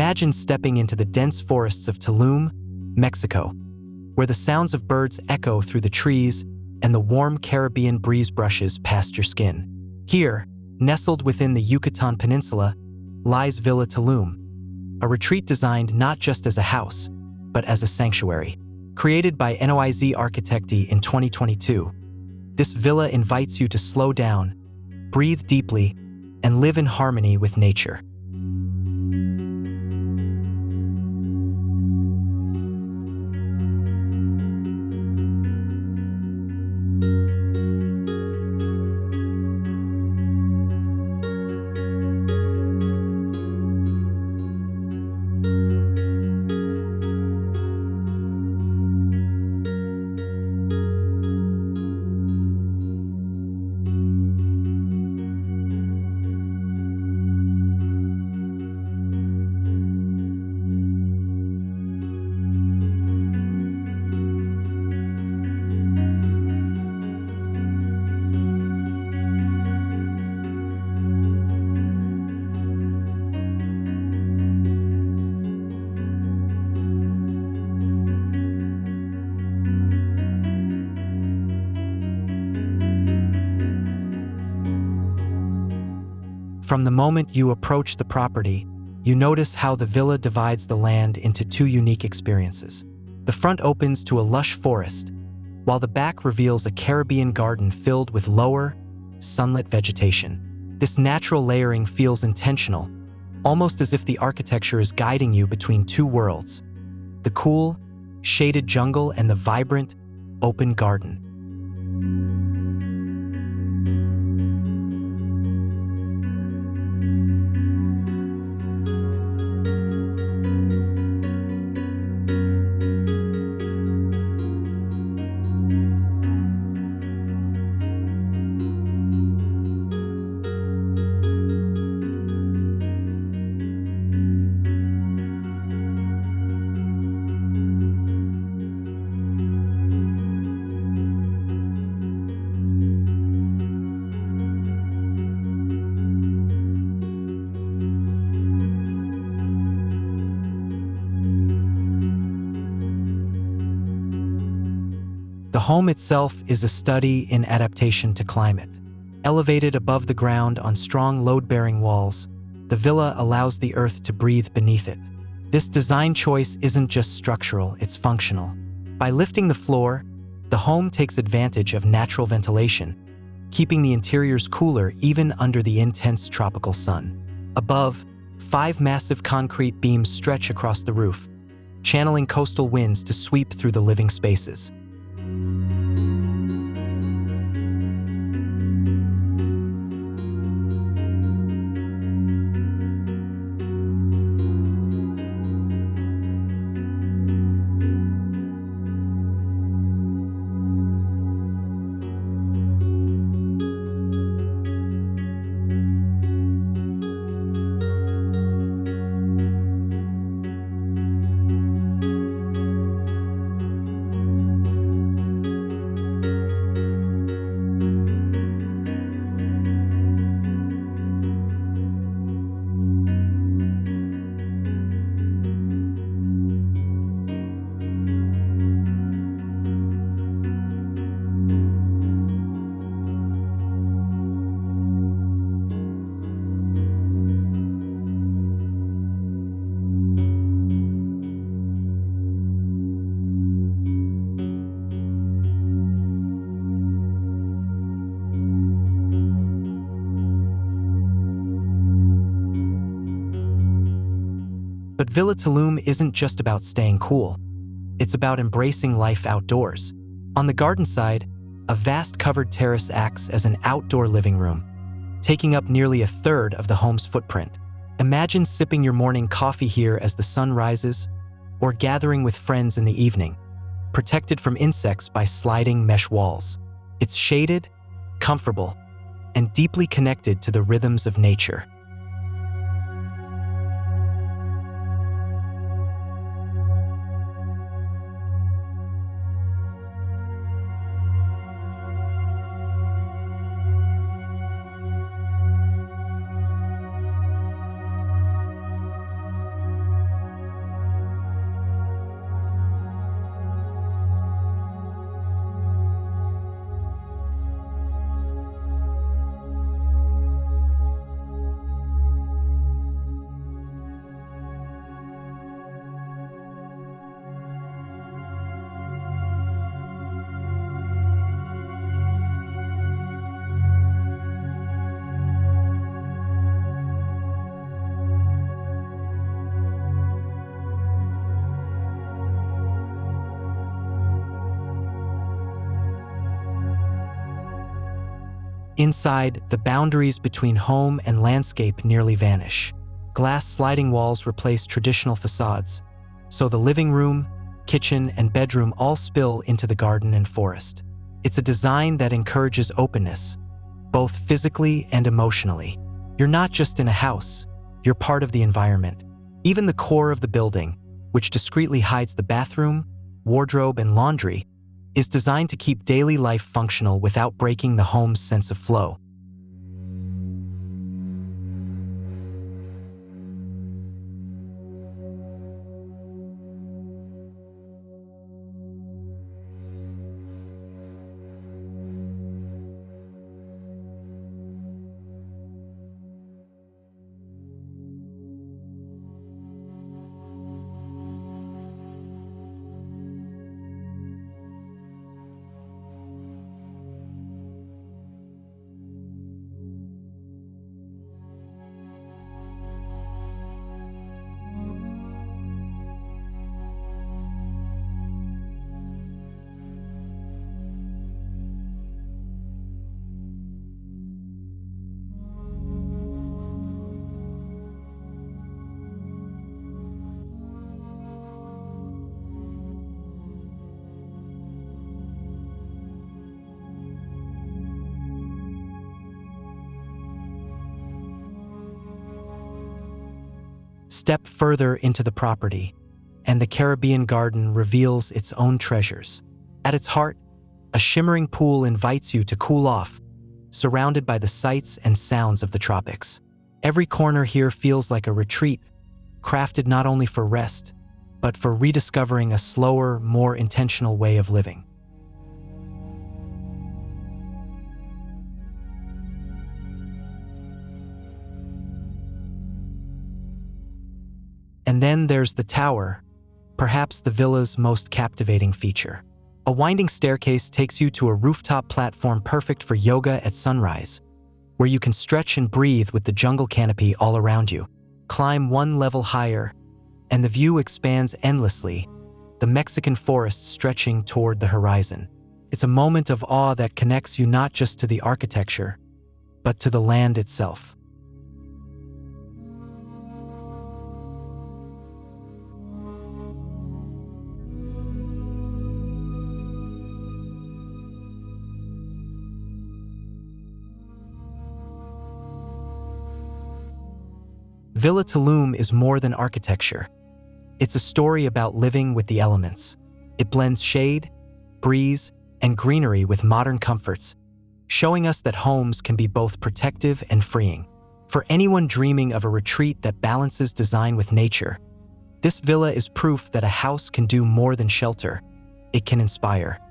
Imagine stepping into the dense forests of Tulum, Mexico, where the sounds of birds echo through the trees and the warm Caribbean breeze brushes past your skin. Here, nestled within the Yucatan Peninsula, lies Villa Tulum, a retreat designed not just as a house, but as a sanctuary. Created by NOIZ Architekti in 2022, this villa invites you to slow down, breathe deeply, and live in harmony with nature. From the moment you approach the property, you notice how the villa divides the land into two unique experiences. The front opens to a lush forest, while the back reveals a Caribbean garden filled with lower, sunlit vegetation. This natural layering feels intentional, almost as if the architecture is guiding you between two worlds: the cool, shaded jungle and the vibrant, open garden. The home itself is a study in adaptation to climate. Elevated above the ground on strong load-bearing walls, the villa allows the earth to breathe beneath it. This design choice isn't just structural, it's functional. By lifting the floor, the home takes advantage of natural ventilation, keeping the interiors cooler even under the intense tropical sun. Above, 5 massive concrete beams stretch across the roof, channeling coastal winds to sweep through the living spaces. But Villa Tulum isn't just about staying cool. It's about embracing life outdoors. On the garden side, a vast covered terrace acts as an outdoor living room, taking up nearly a third of the home's footprint. Imagine sipping your morning coffee here as the sun rises, or gathering with friends in the evening, protected from insects by sliding mesh walls. It's shaded, comfortable, and deeply connected to the rhythms of nature. Inside, the boundaries between home and landscape nearly vanish. Glass sliding walls replace traditional facades, so the living room, kitchen, and bedroom all spill into the garden and forest. It's a design that encourages openness, both physically and emotionally. You're not just in a house, you're part of the environment. Even the core of the building, which discreetly hides the bathroom, wardrobe, and laundry, is designed to keep daily life functional without breaking the home's sense of flow. Step further into the property, and the Caribbean garden reveals its own treasures. At its heart, a shimmering pool invites you to cool off, surrounded by the sights and sounds of the tropics. Every corner here feels like a retreat, crafted not only for rest, but for rediscovering a slower, more intentional way of living. And then there's the tower, perhaps the villa's most captivating feature. A winding staircase takes you to a rooftop platform perfect for yoga at sunrise, where you can stretch and breathe with the jungle canopy all around you. Climb one level higher, and the view expands endlessly, the Mexican forest stretching toward the horizon. It's a moment of awe that connects you not just to the architecture, but to the land itself. Villa Tulum is more than architecture. It's a story about living with the elements. It blends shade, breeze, and greenery with modern comforts, showing us that homes can be both protective and freeing. For anyone dreaming of a retreat that balances design with nature, this villa is proof that a house can do more than shelter. It can inspire.